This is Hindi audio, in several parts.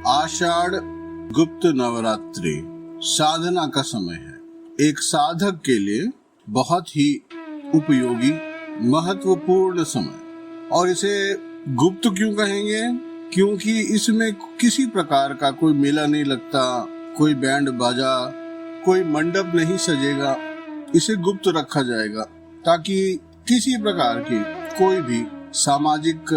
आषाढ़ गुप्त नवरात्रि साधना का समय है। एक साधक के लिए बहुत ही उपयोगी महत्वपूर्ण समय। और इसे गुप्त क्यों कहेंगे? क्योंकि इसमें किसी प्रकार का कोई मेला नहीं लगता, कोई बैंड बाजा, कोई मंडप नहीं सजेगा। इसे गुप्त रखा जाएगा ताकि किसी प्रकार की कोई भी सामाजिक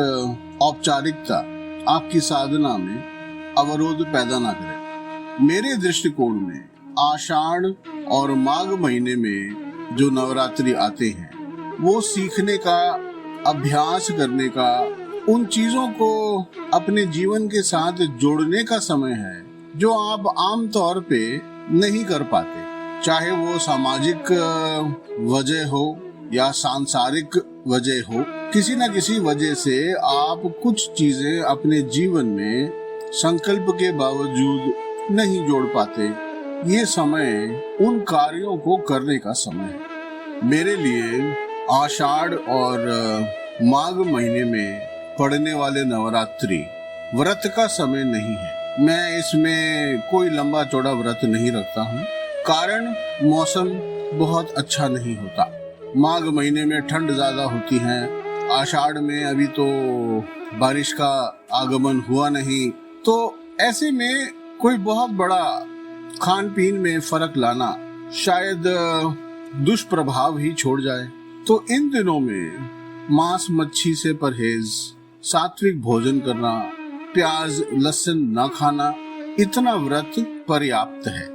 औपचारिकता आपकी साधना में अवरोध पैदा ना करे। मेरे दृष्टिकोण में आषाढ़ और माघ महीने में जो नवरात्रि आते हैं वो सीखने का, अभ्यास करने का, उन चीजों को अपने जीवन के साथ जोड़ने का समय है जो आप आम तौर पे नहीं कर पाते। चाहे वो सामाजिक वजह हो या सांसारिक वजह हो, किसी न किसी वजह से आप कुछ चीजें अपने जीवन में संकल्प के बावजूद नहीं जोड़ पाते। ये समय उन कार्यों को करने का समय है। मेरे लिए आषाढ़ और माघ महीने में पड़ने वाले नवरात्रि व्रत का समय नहीं है। मैं इसमें कोई लंबा चौड़ा व्रत नहीं रखता हूँ। कारण मौसम बहुत अच्छा नहीं होता। माघ महीने में ठंड ज्यादा होती है। आषाढ़ में अभी तो बारिश का आगमन हुआ नहीं, तो ऐसे में कोई बहुत बड़ा खान पीन में फर्क लाना शायद दुष्प्रभाव ही छोड़ जाए। तो इन दिनों में मांस मच्छी से परहेज, सात्विक भोजन करना, प्याज लहसुन न खाना, इतना व्रत पर्याप्त है।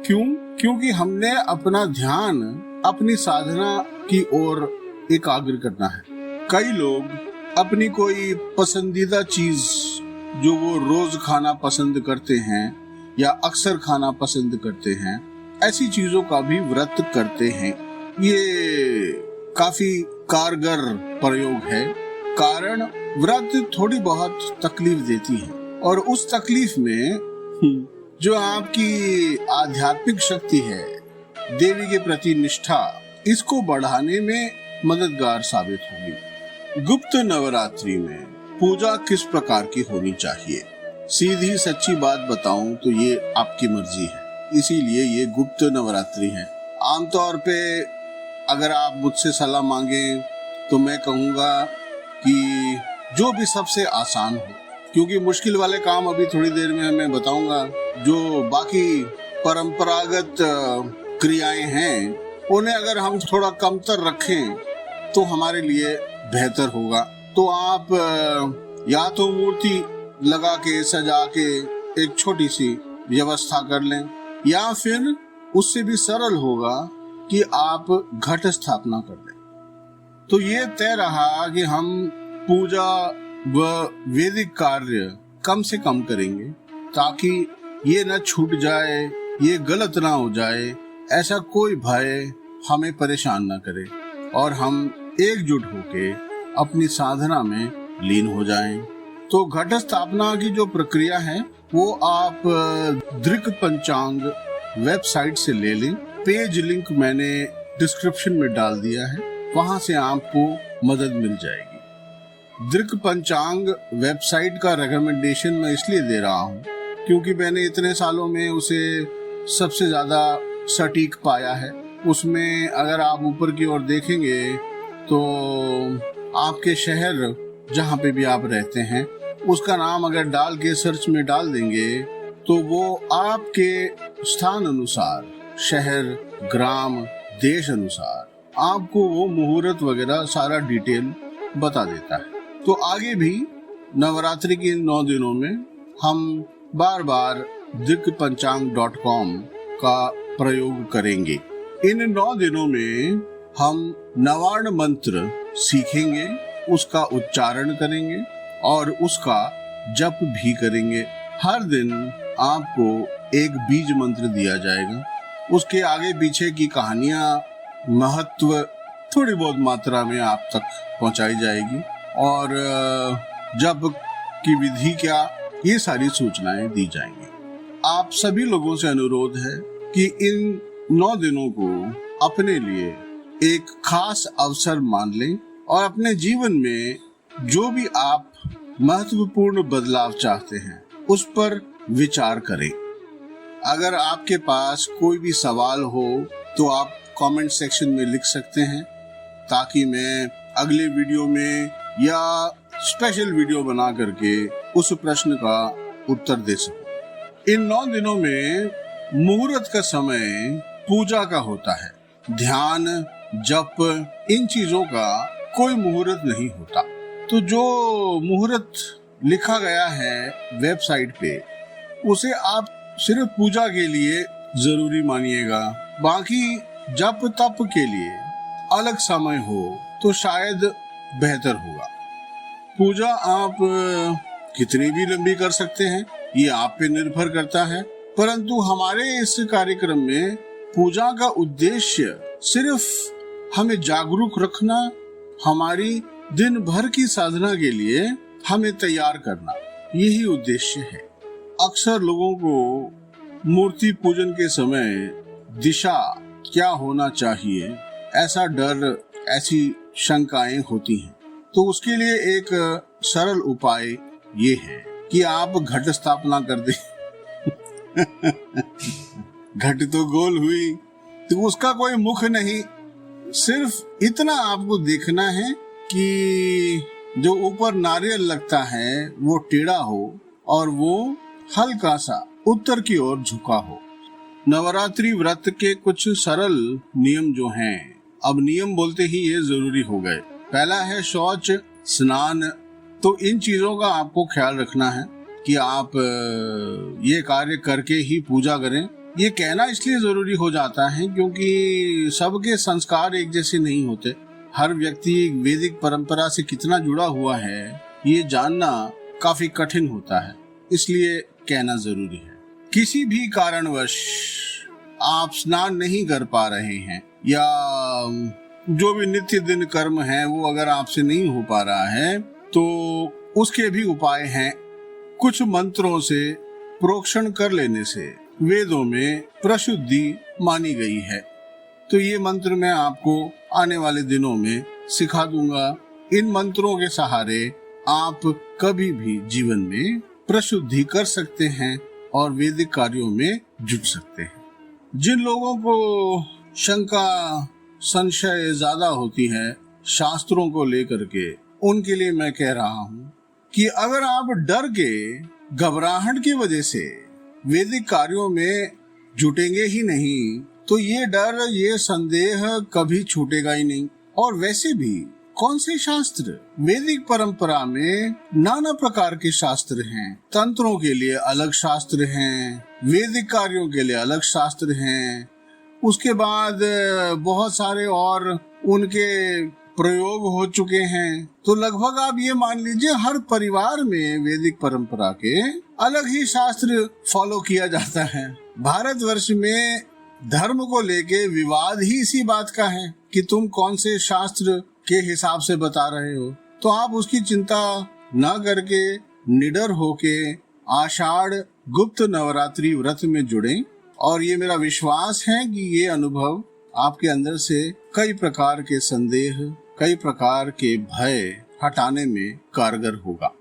क्यों? क्योंकि हमने अपना ध्यान अपनी साधना की ओर एकाग्र करना है। कई लोग अपनी कोई पसंदीदा चीज जो वो रोज खाना पसंद करते हैं या अक्सर खाना पसंद करते हैं, ऐसी चीजों का भी व्रत करते हैं। ये काफी कारगर प्रयोग है। कारण व्रत थोड़ी बहुत तकलीफ देती है और उस तकलीफ में जो आपकी आध्यात्मिक शक्ति है, देवी के प्रति निष्ठा, इसको बढ़ाने में मददगार साबित होगी। गुप्त नवरात्रि में पूजा किस प्रकार की होनी चाहिए? सीधी सच्ची बात बताऊं तो ये आपकी मर्जी है, इसीलिए ये गुप्त नवरात्रि है। आमतौर पे अगर आप मुझसे सलाह मांगे तो मैं कहूँगा कि जो भी सबसे आसान हो, क्योंकि मुश्किल वाले काम अभी थोड़ी देर में मैं बताऊंगा। जो बाकी परंपरागत क्रियाएं हैं उन्हें अगर हम थोड़ा कमतर रखें तो हमारे लिए बेहतर होगा। तो आप या तो मूर्ति लगा के सजा के एक छोटी सी व्यवस्था कर लें, या फिर उससे भी सरल होगा कि आप घट स्थापना कर लें। तो ये तय रहा कि हम पूजा व वैदिक कार्य कम से कम करेंगे ताकि ये न छूट जाए, ये गलत ना हो जाए, ऐसा कोई भय हमें परेशान न करे और हम एकजुट होके अपनी साधना में लीन हो जाएं। तो घट स्थापना की जो प्रक्रिया है वो आप दृक् पंचांग वेबसाइट से ले लें। पेज लिंक मैंने डिस्क्रिप्शन में डाल दिया है, वहां से आपको मदद मिल जाएगी। दृक् पंचांग वेबसाइट का रिकमेंडेशन मैं इसलिए दे रहा हूँ क्योंकि मैंने इतने सालों में उसे सबसे ज्यादा सटीक पाया है। उसमें अगर आप ऊपर की ओर देखेंगे तो आपके शहर जहाँ पे भी आप रहते हैं उसका नाम अगर डाल के सर्च में डाल देंगे तो वो आपके स्थान अनुसार, शहर, ग्राम, देश अनुसार आपको वो मुहूर्त वगैरह सारा डिटेल बता देता है। तो आगे भी नवरात्रि के 9 दिनों में हम बार बार दृक्पंचांग.com का प्रयोग करेंगे। इन 9 दिनों में हम नवार्ण मंत्र सीखेंगे, उसका उच्चारण करेंगे और उसका जप भी करेंगे। हर दिन आपको एक बीज मंत्र दिया जाएगा। उसके आगे पीछे की कहानियां, महत्व थोड़ी बहुत मात्रा में आप तक पहुंचाई जाएगी और जप की विधि क्या, ये सारी सूचनाएं दी जाएंगी। आप सभी लोगों से अनुरोध है कि इन 9 दिनों को अपने लिए एक खास अवसर मान लें और अपने जीवन में जो भी आप महत्वपूर्ण बदलाव चाहते हैं उस पर विचार करें। अगर आपके पास कोई भी सवाल हो तो आप कमेंट सेक्शन में लिख सकते हैं, ताकि मैं अगले वीडियो में या स्पेशल वीडियो बना करके उस प्रश्न का उत्तर दे सकूं। इन 9 दिनों में मुहूर्त का समय पूजा का होता है। ध्यान, जप, इन चीजों का कोई मुहूर्त नहीं होता। तो जो मुहूर्त लिखा गया है वेबसाइट पे, उसे आप सिर्फ पूजा के लिए जरूरी मानिएगा। बाकी जप तप के लिए अलग समय हो तो शायद बेहतर होगा। पूजा आप कितनी भी लंबी कर सकते हैं, ये आप पे निर्भर करता है। परंतु हमारे इस कार्यक्रम में पूजा का उद्देश्य सिर्फ हमें जागरूक रखना, हमारी दिन भर की साधना के लिए हमें तैयार करना, यही उद्देश्य है। अक्सर लोगों को मूर्ति पूजन के समय दिशा क्या होना चाहिए, ऐसा डर, ऐसी शंकाएं होती हैं। तो उसके लिए एक सरल उपाय ये है कि आप घट स्थापना कर दें। घट तो गोल हुई तो उसका कोई मुख नहीं, सिर्फ इतना आपको देखना है कि जो ऊपर नारियल लगता है वो टेढ़ा हो और वो हल्का सा उत्तर की ओर झुका हो। नवरात्रि व्रत के कुछ सरल नियम जो हैं, अब नियम बोलते ही ये जरूरी हो गए। पहला है शौच, स्नान। तो इन चीजों का आपको ख्याल रखना है कि आप ये कार्य करके ही पूजा करें। ये कहना इसलिए जरूरी हो जाता है क्योंकि सबके संस्कार एक जैसे नहीं होते। हर व्यक्ति वैदिक परंपरा से कितना जुड़ा हुआ है, ये जानना काफी कठिन होता है, इसलिए कहना जरूरी है। किसी भी कारणवश आप स्नान नहीं कर पा रहे हैं या जो भी नित्य दिन कर्म है वो अगर आपसे नहीं हो पा रहा है, तो उसके भी उपाय हैं। कुछ मंत्रों से प्रोक्षण कर लेने से वेदों में प्रशुद्धि मानी गई है। तो ये मंत्र मैं आपको आने वाले दिनों में सिखा दूंगा। इन मंत्रों के सहारे आप कभी भी जीवन में प्रशुद्धि कर सकते हैं और वैदिक कार्यों में जुट सकते हैं। जिन लोगों को शंका, संशय ज्यादा होती है शास्त्रों को लेकर के, उनके लिए मैं कह रहा हूँ कि अगर आप डर के, घबराहट की वजह से वैदिक कार्यों में जुटेंगे ही नहीं, तो ये डर, ये संदेह कभी छूटेगा ही नहीं। और वैसे भी कौन से शास्त्र, वैदिक परंपरा में नाना प्रकार के शास्त्र हैं। तंत्रों के लिए अलग शास्त्र हैं, वैदिक कार्यों के लिए अलग शास्त्र हैं, उसके बाद बहुत सारे और उनके प्रयोग हो चुके हैं। तो लगभग आप ये मान लीजिए हर परिवार में वैदिक परंपरा के अलग ही शास्त्र फॉलो किया जाता है। भारतवर्ष में धर्म को लेके विवाद ही इसी बात का है कि तुम कौन से शास्त्र के हिसाब से बता रहे हो। तो आप उसकी चिंता न करके निडर होके आषाढ़ गुप्त नवरात्रि व्रत में जुड़ें, और ये मेरा विश्वास है कि ये अनुभव आपके अंदर से कई प्रकार के संदेह, कई प्रकार के भय हटाने में कारगर होगा।